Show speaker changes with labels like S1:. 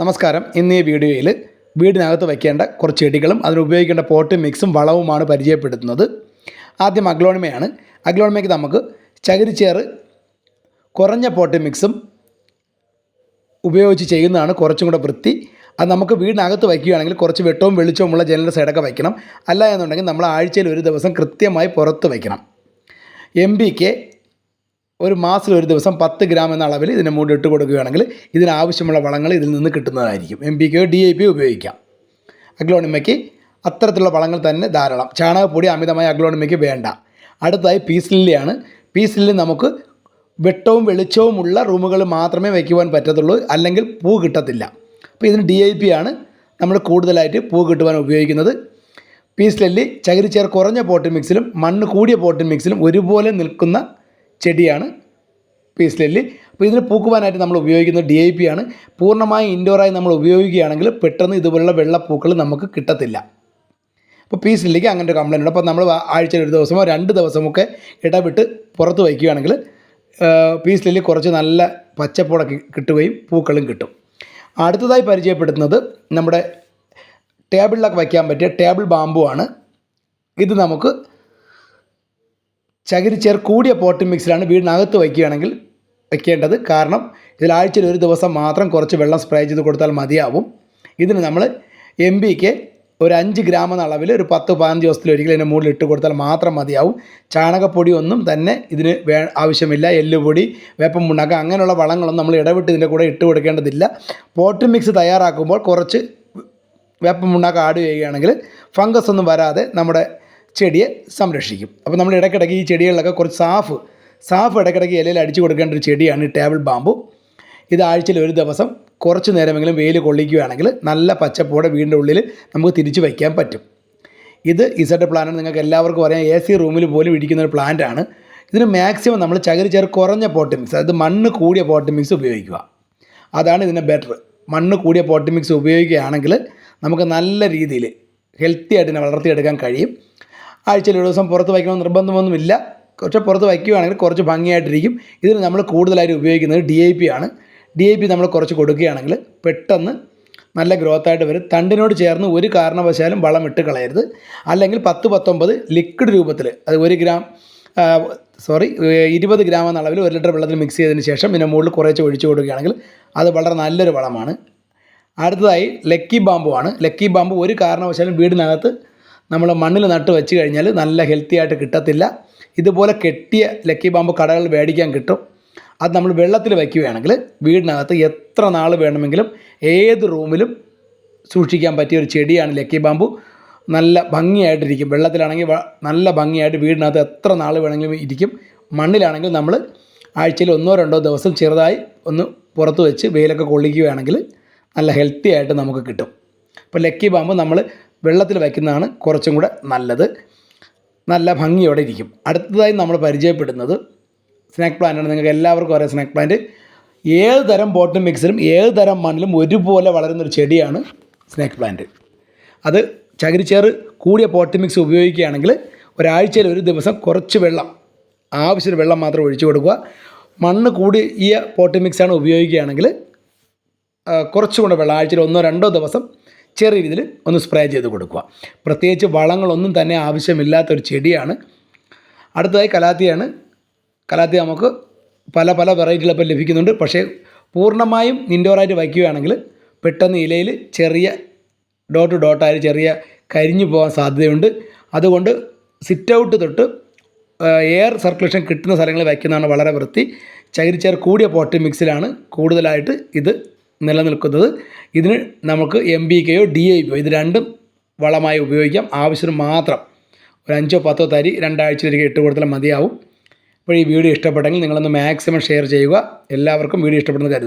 S1: നമസ്കാരം. ഇന്ന് ഈ വീഡിയോയിൽ വീടിനകത്ത് വയ്ക്കേണ്ട കുറച്ച് ചെടികളും അതിനുപയോഗിക്കേണ്ട പോട്ട് മിക്സും വളവുമാണ് പരിചയപ്പെടുത്തുന്നത്. ആദ്യം അഗ്ലോണിമയാണ്. അഗ്ലോണിമയ്ക്ക് നമുക്ക് ചകിരിച്ചേറ് കുറഞ്ഞ പോട്ട് മിക്സും ഉപയോഗിച്ച് ചെയ്യുന്നതാണ് കുറച്ചും കൂടെ വൃത്തി. അത് നമുക്ക് വീടിനകത്ത് വയ്ക്കുകയാണെങ്കിൽ കുറച്ച് വെട്ടവും വെളിച്ചവുമുള്ള ജനലിൻ്റെ സൈഡൊക്കെ വയ്ക്കണം. അല്ല എന്നുണ്ടെങ്കിൽ നമ്മൾ ആഴ്ചയിൽ ഒരു ദിവസം കൃത്യമായി പുറത്ത് വയ്ക്കണം. MBK ഒരു മാസത്തിൽ ഒരു ദിവസം 10 ഗ്രാം എന്ന അളവിൽ ഇതിനെ മൂടി ഇട്ട് കൊടുക്കുകയാണെങ്കിൽ ഇതിനാവശ്യമുള്ള വളങ്ങൾ ഇതിൽ നിന്ന് കിട്ടുന്നതായിരിക്കും. MBK DAP ഉപയോഗിക്കാം. അഗ്ലോണിമയ്ക്ക് അത്തരത്തിലുള്ള വളങ്ങൾ തന്നെ ധാരാളം. ചാണകപ്പൊടി അമിതമായ അഗ്ലോണിമയ്ക്ക് വേണ്ട. അടുത്തതായി പീസ് ലില്ലിയാണ്. പീസ് ലില്ലി നമുക്ക് വെട്ടവും വെളിച്ചവുമുള്ള റൂമുകൾ മാത്രമേ വയ്ക്കുവാൻ പറ്റത്തുള്ളൂ, അല്ലെങ്കിൽ പൂ കിട്ടത്തില്ല. അപ്പോൾ ഇതിന് DAP ആണ് നമ്മൾ കൂടുതലായിട്ട് പൂ കിട്ടുവാൻ ഉപയോഗിക്കുന്നത്. പീസ് ലില്ലി ചകിരിച്ചേർ കുറഞ്ഞ പോട്ട് മിക്സിലും മണ്ണ് കൂടിയ പോട്ട് മിക്സിലും ഒരുപോലെ നിൽക്കുന്ന ചെടിയാണ് പീസ് ലില്ലി. അപ്പോൾ ഇതിന് പൂക്കുവാനായിട്ട് നമ്മൾ ഉപയോഗിക്കുന്നത് DAP ആണ്. പൂർണ്ണമായും ഇൻഡോറായി നമ്മൾ ഉപയോഗിക്കുകയാണെങ്കിൽ പെട്ടെന്ന് ഇതുപോലുള്ള വെള്ളപ്പൂക്കൾ നമുക്ക് കിട്ടത്തില്ല. അപ്പോൾ പീസ് ലില്ലിക്ക് അങ്ങനെ ഒരു കംപ്ലയിൻ്റ് ഉണ്ട്. അപ്പോൾ നമ്മൾ ആഴ്ചയിൽ ഒരു ദിവസമോ 2 ദിവസമൊക്കെ ഇടവിട്ട് പുറത്ത് വയ്ക്കുകയാണെങ്കിൽ പീസ് ലില്ലി കുറച്ച് നല്ല പച്ചപ്പോടൊക്കെ കിട്ടുകയും പൂക്കളും കിട്ടും. അടുത്തതായി പരിചയപ്പെടുത്തുന്നത് നമ്മുടെ ടേബിളിലൊക്കെ വയ്ക്കാൻ പറ്റിയ ടേബിൾ ബാമ്പു ആണ്. ഇത് നമുക്ക് ചകിരിച്ചേർ കൂടിയ പോട്ട് മിക്സിലാണ് വീടിനകത്ത് വയ്ക്കുകയാണെങ്കിൽ വയ്ക്കേണ്ടത്. കാരണം ഇതിൽ ആഴ്ചയിൽ ഒരു ദിവസം മാത്രം കുറച്ച് വെള്ളം സ്പ്രേ ചെയ്ത് കൊടുത്താൽ മതിയാവും. ഇതിന് നമ്മൾ MBK ഒരു 5 ഗ്രാം എന്ന അളവിൽ ഒരു 10-15 ദിവസത്തിലൊരിക്കലും ഇതിൻ്റെ മുകളിൽ ഇട്ട് കൊടുത്താൽ മാത്രം മതിയാവും. ചാണകപ്പൊടി ഒന്നും തന്നെ ഇതിന് ആവശ്യമില്ല. എല്ലുപൊടി, വേപ്പം പുണ്ണാക്കം അങ്ങനെയുള്ള വളങ്ങളൊന്നും നമ്മൾ ഇടവിട്ട് ഇതിൻ്റെ കൂടെ ഇട്ട് കൊടുക്കേണ്ടതില്ല. പോട്ട് മിക്സ് തയ്യാറാക്കുമ്പോൾ കുറച്ച് വേപ്പം പുണ്ണാക്കം ആഡ് ചെയ്യുകയാണെങ്കിൽ ഫംഗസ് ഒന്നും വരാതെ നമ്മുടെ ചെടിയെ സംരക്ഷിക്കും. അപ്പോൾ നമ്മൾ ഇടയ്ക്കിടയ്ക്ക് ഈ ചെടികളിലൊക്കെ കുറച്ച് സാഫ് ഇടയ്ക്കിടയ്ക്ക് ഇലയിൽ അടിച്ചു കൊടുക്കേണ്ട ഒരു ചെടിയാണ് ഈ ടേബിൾ ബാമ്പു. ഇത് ആഴ്ചയിൽ ഒരു ദിവസം കുറച്ച് നേരമെങ്കിലും വെയിൽ കൊള്ളിക്കുകയാണെങ്കിൽ നല്ല പച്ചപ്പോടെ വീടിൻ്റെ ഉള്ളിൽ നമുക്ക് തിരിച്ചു വയ്ക്കാൻ പറ്റും. ഇത് ഇസഡ് പ്ലാന്റ് നിങ്ങൾക്ക് എല്ലാവർക്കും അറിയാം. AC റൂമിൽ പോലും ഇരിക്കുന്ന ഒരു പ്ലാന്റാണ്. ഇതിന് മാക്സിമം നമ്മൾ ചകിരിച്ചേർ കുറഞ്ഞ പോട്ട് മിക്സ്, അതായത് മണ്ണ് കൂടിയ പോട്ട് മിക്സ് ഉപയോഗിക്കുക. അതാണ് ഇതിന് ബെറ്റർ. മണ്ണ് കൂടിയ പോട്ട് മിക്സ് ഉപയോഗിക്കുകയാണെങ്കിൽ നമുക്ക് നല്ല രീതിയിൽ ഹെൽത്തി ആയിട്ട് ഇതിനെ വളർത്തിയെടുക്കാൻ കഴിയും. ആഴ്ചയിൽ ഒരു ദിവസം പുറത്ത് വയ്ക്കണമെന്ന് നിർബന്ധമൊന്നുമില്ല. കുറച്ച് പുറത്ത് വയ്ക്കുകയാണെങ്കിൽ കുറച്ച് ഭംഗിയായിട്ടിരിക്കും. ഇതിന് നമ്മൾ കൂടുതലായിട്ട് ഉപയോഗിക്കുന്നത് DAP ആണ്. DAP നമ്മൾ കുറച്ച് കൊടുക്കുകയാണെങ്കിൽ പെട്ടെന്ന് നല്ല ഗ്രോത്തായിട്ട് വരും. തണ്ടിനോട് ചേർന്ന് ഒരു കാരണവശാലും വളം ഇട്ട് കളയരുത്. അല്ലെങ്കിൽ 10-19 ലിക്വിഡ് രൂപത്തിൽ, അത് 20 ഗ്രാം എന്ന അളവിൽ 1 ലിറ്റർ വെള്ളത്തിൽ മിക്സ് ചെയ്തതിന് ശേഷം ഇതിന് മുകളിൽ കുറച്ച് ഒഴിച്ചു കൊടുക്കുകയാണെങ്കിൽ അത് വളരെ നല്ലൊരു വളമാണ്. അടുത്തതായി ലക്കി ബാമ്പു ആണ്. ലക്കി ബാമ്പു ഒരു കാരണവശാലും വീടിനകത്ത് നമ്മൾ മണ്ണിൽ നട്ട് വെച്ച് കഴിഞ്ഞാൽ നല്ല ഹെൽത്തി ആയിട്ട് കിട്ടത്തില്ല. ഇതുപോലെ കെട്ടിയ ലക്കി ബാമ്പ് കടകളിൽ മേടിക്കാൻ കിട്ടും. അത് നമ്മൾ വെള്ളത്തിൽ വയ്ക്കുകയാണെങ്കിൽ വീടിനകത്ത് എത്ര നാൾ വേണമെങ്കിലും ഏത് റൂമിലും സൂക്ഷിക്കാൻ പറ്റിയ ഒരു ചെടിയാണ് ലക്കി ബാമ്പു. നല്ല ഭംഗിയായിട്ടിരിക്കും. വെള്ളത്തിലാണെങ്കിൽ നല്ല ഭംഗിയായിട്ട് വീടിനകത്ത് എത്ര നാൾ വേണമെങ്കിലും ഇരിക്കും. മണ്ണിലാണെങ്കിൽ നമ്മൾ ആഴ്ചയിൽ 1-2 ദിവസം ചെറുതായി ഒന്ന് പുറത്ത് വെച്ച് വെയിലൊക്കെ കൊള്ളിക്കുകയാണെങ്കിൽ നല്ല ഹെൽത്തി ആയിട്ട് നമുക്ക് കിട്ടും. അപ്പോൾ ലക്കി ബാമ്പ് നമ്മൾ വെള്ളത്തിൽ വയ്ക്കുന്നതാണ് കുറച്ചും കൂടെ നല്ലത്. നല്ല ഭംഗിയോടെ ഇരിക്കും. അടുത്തതായി നമ്മൾ പരിചയപ്പെടുന്നത് സ്നേക്ക് പ്ലാന്റാണ്. നിങ്ങൾക്ക് എല്ലാവർക്കും അറിയാം സ്നേക്ക് പ്ലാന്റ്. ഏത് തരം പോട്ട് മിക്സിലും ഏത് തരം മണ്ണിലും ഒരുപോലെ വളരുന്നൊരു ചെടിയാണ് സ്നേക്ക് പ്ലാന്റ്. അത് ചകിരിച്ചേറ് കൂടിയ പോട്ട് മിക്സ് ഉപയോഗിക്കുകയാണെങ്കിൽ ഒരാഴ്ചയിൽ ഒരു ദിവസം കുറച്ച് വെള്ളം, ആവശ്യത്തിന് വെള്ളം മാത്രം ഒഴിച്ചു കൊടുക്കുക. മണ്ണ് കൂടിയ പോട്ട് മിക്സാണ് ഉപയോഗിക്കുകയാണെങ്കിൽ കുറച്ചുകൂടെ വെള്ളം ആഴ്ചയിൽ 1-2 ദിവസം ചെറിയ രീതിയിൽ ഒന്ന് സ്പ്രേ ചെയ്ത് കൊടുക്കുക. പ്രത്യേകിച്ച് വളങ്ങളൊന്നും തന്നെ ആവശ്യമില്ലാത്തൊരു ചെടിയാണ്. അടുത്തതായി കലാത്തിയാണ്. കലാത്തി നമുക്ക് പല വെറൈറ്റികളിപ്പോൾ ലഭിക്കുന്നുണ്ട്. പക്ഷേ പൂർണ്ണമായും ഇൻഡോറായിട്ട് വയ്ക്കുകയാണെങ്കിൽ പെട്ടെന്ന് ഇലയിൽ ചെറിയ ഡോട്ടായി ചെറിയ കരിഞ്ഞു പോകാൻ സാധ്യതയുണ്ട്. അതുകൊണ്ട് സിറ്റ് ഔട്ട് തൊട്ട് എയർ സർക്കുലേഷൻ കിട്ടുന്ന സ്ഥലങ്ങളിൽ വയ്ക്കുന്നതാണ് വളരെ വൃത്തി. ചകിരിച്ചേർ കൂടിയ പോട്ട് മിക്സിലാണ് കൂടുതലായിട്ട് ഇത് നിലനിൽക്കുന്നത്. ഇതിന് നമുക്ക് MBKയോ DAPയോ ഇത് രണ്ടും വളമായി ഉപയോഗിക്കാം. ആവശ്യത്തിന് മാത്രം ഒരു 5-10 തരി 2 ആഴ്ചയിലേക്ക് ഇട്ട് കൊടുത്താൽ മതിയാവും. അപ്പോൾ ഈ വീഡിയോ ഇഷ്ടപ്പെട്ടെങ്കിൽ നിങ്ങളൊന്ന് മാക്സിമം ഷെയർ ചെയ്യുക. എല്ലാവർക്കും വീഡിയോ ഇഷ്ടപ്പെടുന്ന കരുതുന്നു.